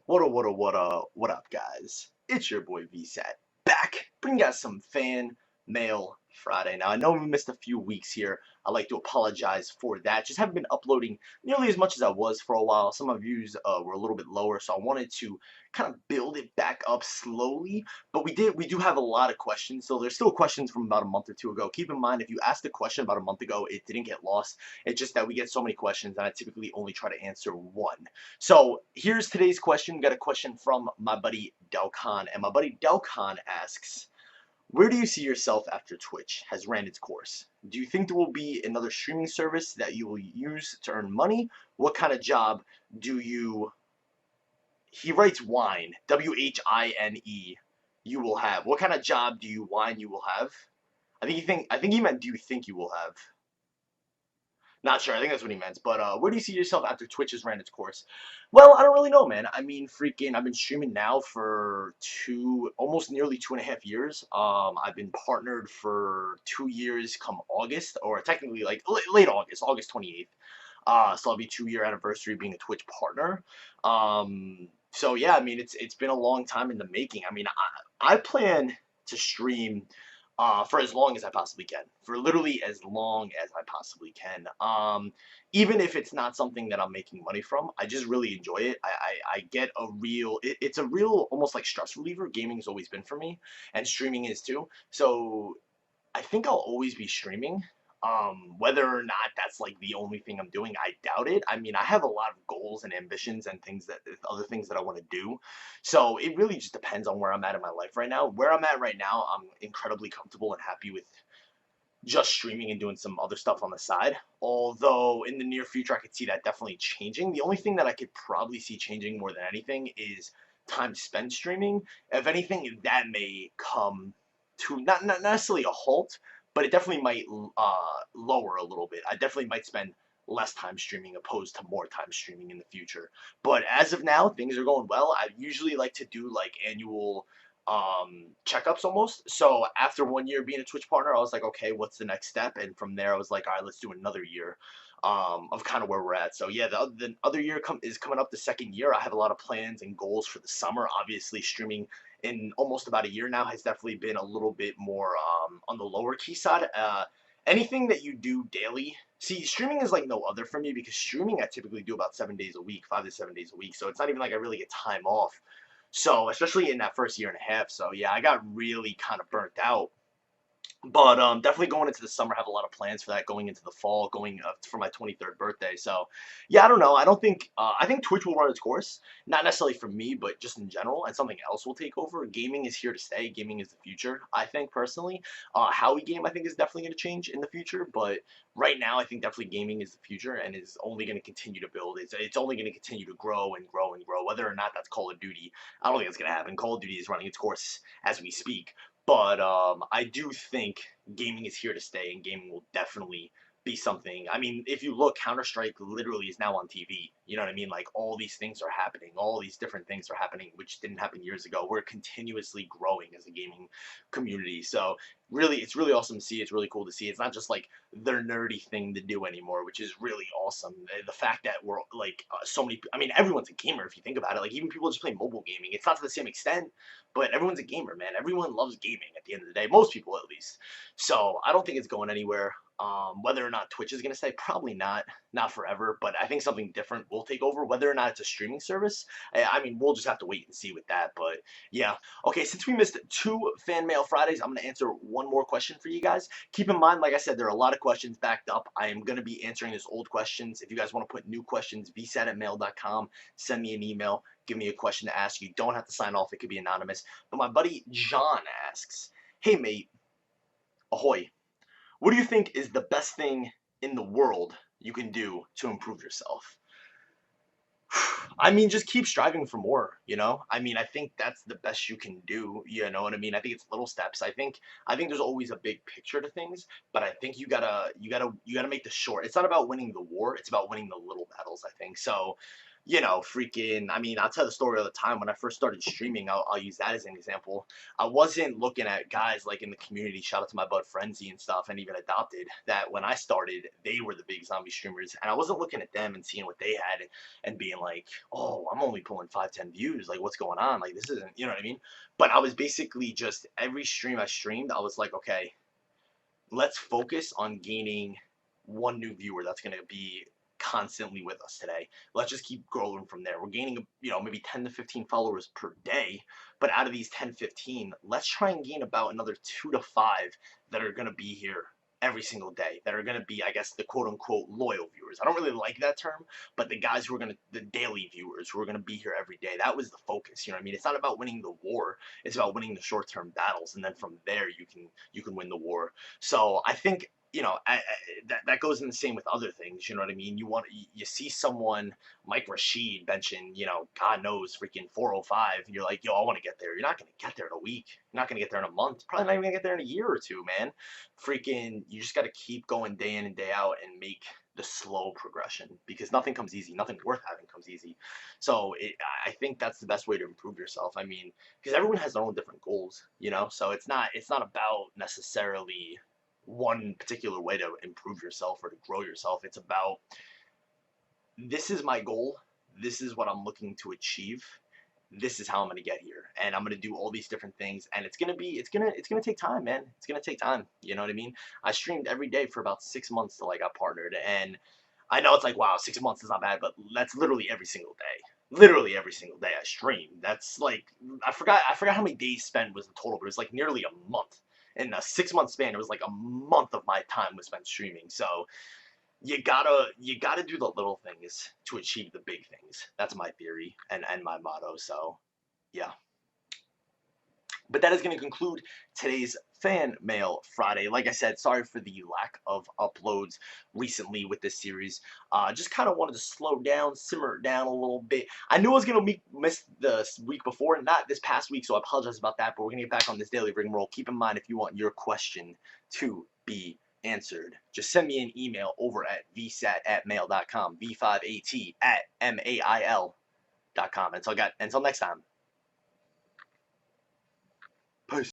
What up, guys? It's your boy VSAT back, bringing you guys some fan mail Friday. Now, I know we missed a few weeks here. I'd like to apologize for that. Just haven't been uploading nearly as much as I was for a while. Some of views were a little bit lower, so I wanted to kind of build it back up slowly. But we do have a lot of questions. So there's still questions from about a month or two ago. Keep in mind, if you asked a question about a month ago, it didn't get lost. It's just that we get so many questions, and I typically only try to answer one. So here's today's question. We got a question from my buddy Delcon, and my buddy Delcon asks, where do you see yourself after Twitch has ran its course? Do you think there will be another streaming service that you will use to earn money? What kind of job do you, he writes wine, WHINE, you will have. What kind of job do you whine you will have? I think he meant do you think you will have? Not sure. I think that's what he meant. But where do you see yourself after Twitch has ran its course? Well, I don't really know, man. I mean, freaking, I've been streaming now for almost nearly 2.5 years. I've been partnered for 2 years come August, or technically like late August, August 28th. So I'll be 2 year anniversary being a Twitch partner. So yeah, I mean, it's been a long time in the making. I mean, I plan to stream for as long as I possibly can, for literally as long as I possibly can. Even if it's not something that I'm making money from, I just really enjoy it. I get a real, it's a real almost like stress reliever. Gaming's always been for me, and streaming is too. So I think I'll always be streaming. Whether or not that's like the only thing I'm doing, I doubt it. I mean, I have a lot of goals and ambitions and other things that I want to do. So it really just depends on where I'm at in my life right now. Where I'm at right now, I'm incredibly comfortable and happy with just streaming and doing some other stuff on the side. Although in the near future, I could see that definitely changing. The only thing that I could probably see changing more than anything is time spent streaming. If anything, that may come to not necessarily a halt, but it definitely might lower a little bit. I definitely might spend less time streaming opposed to more time streaming in the future. But as of now, things are going well. I usually like to do like annual checkups almost. So after 1 year being a Twitch partner, I was like, okay, what's the next step? And from there, I was like, all right, let's do another year of kind of where we're at. So yeah, the other year is coming up, the second year. I have a lot of plans and goals for the summer. Obviously, streaming in almost about a year now has definitely been a little bit more on the lower key side. Anything that you do daily, see, streaming is like no other for me, because streaming I typically do about 7 days a week, 5 to 7 days a week. So it's not even like I really get time off. So especially in that first year and a half. So yeah, I got really kind of burnt out. But definitely going into the summer, have a lot of plans for that. Going into the fall, going for my 23rd birthday. So yeah, I don't know. I don't think I think Twitch will run its course. Not necessarily for me, but just in general, and something else will take over. Gaming is here to stay. Gaming is the future. I think personally, how we game, I think, is definitely going to change in the future. But right now, I think definitely gaming is the future and is only going to continue to build. It's only going to continue to grow and grow and grow. Whether or not that's Call of Duty, I don't think it's going to happen. Call of Duty is running its course as we speak. But I do think gaming is here to stay, and gaming will definitely be something. I mean, if you look, Counter-Strike literally is now on TV. You know what I mean? Like, all these things are happening. All these different things are happening, which didn't happen years ago. We're continuously growing as a gaming community. So really, it's really awesome to see. It's really cool to see. It's not just like their nerdy thing to do anymore, which is really awesome. The fact that we're like so many, I mean, everyone's a gamer if you think about it. Like, even people just play mobile gaming. It's not to the same extent, but everyone's a gamer, man. Everyone loves gaming at the end of the day. Most people, at least. So I don't think it's going anywhere. Whether or not Twitch is going to stay, probably not forever, but I think something different will take over. Whether or not it's a streaming service, I mean, we'll just have to wait and see with that. But yeah, okay, since we missed 2 fan mail Fridays, I'm going to answer one more question for you guys. Keep in mind, like I said, there are a lot of questions backed up. I am going to be answering those old questions. If you guys want to put new questions, vsat@mail.com, send me an email, give me a question to ask. You don't have to sign off. It could be anonymous. But my buddy John asks, hey, mate, ahoy. What do you think is the best thing in the world you can do to improve yourself? I mean, just keep striving for more, you know? I mean, I think that's the best you can do, you know what I mean? I think it's little steps. I think there's always a big picture to things, but I think you gotta make the short. It's not about winning the war, it's about winning the little battles, I think. So you know, freaking, I mean, I'll tell the story all the time. When I first started streaming, I'll use that as an example. I wasn't looking at guys like in the community, shout out to my bud Frenzy and stuff, and even Adopted, that when I started, they were the big zombie streamers. And I wasn't looking at them and seeing what they had and being like, oh, I'm only pulling 5, 10 views. Like, what's going on? Like, this isn't, you know what I mean? But I was basically just, every stream I streamed, I was like, okay, let's focus on gaining one new viewer that's going to be constantly with us today. Let's just keep growing from there. We're gaining, you know, maybe 10 to 15 followers per day, but out of these 10, 15, let's try and gain about another 2 to 5 that are going to be here every single day, that are going to be, I guess, the quote unquote loyal viewers. I don't really like that term, but the guys who are going to, the daily viewers who are going to be here every day, that was the focus. You know what I mean? It's not about winning the war. It's about winning the short-term battles. And then from there, you can win the war. So I think, you know, that goes in the same with other things. You know what I mean? You see someone, Mike Rashid, benching, you know, God knows, freaking 405. And you're like, yo, I want to get there. You're not going to get there in a week. You're not going to get there in a month. Probably not even going to get there in a year or two, man. Freaking, you just got to keep going day in and day out and make the slow progression, because nothing comes easy. Nothing worth having comes easy. So I think that's the best way to improve yourself. I mean, because everyone has their own different goals, you know. So it's not about necessarily one particular way to improve yourself or to grow yourself. It's about, this is my goal, this is what I'm looking to achieve, this is how I'm going to get here, and I'm going to do all these different things, and it's going to take time, man. It's going to take time, you know what I mean? I streamed every day for about 6 months till I got partnered, and I know it's like, wow, 6 months is not bad, but that's literally every single day. Literally every single day I stream. That's like, I forgot how many days spent was the total, but it was like nearly a month. In a 6 month span, it was like a month of my time was spent streaming. So you gotta do the little things to achieve the big things. That's my theory and my motto. So yeah. But that is going to conclude today's Fan Mail Friday. Like I said, sorry for the lack of uploads recently with this series. Just kind of wanted to slow down, simmer it down a little bit. I knew I was going to miss the week before, not this past week, so I apologize about that, but we're going to get back on this daily rigmarole. Keep in mind, if you want your question to be answered, just send me an email over at vsat@mail.com, v5at@mail.com. Until next time. Peace.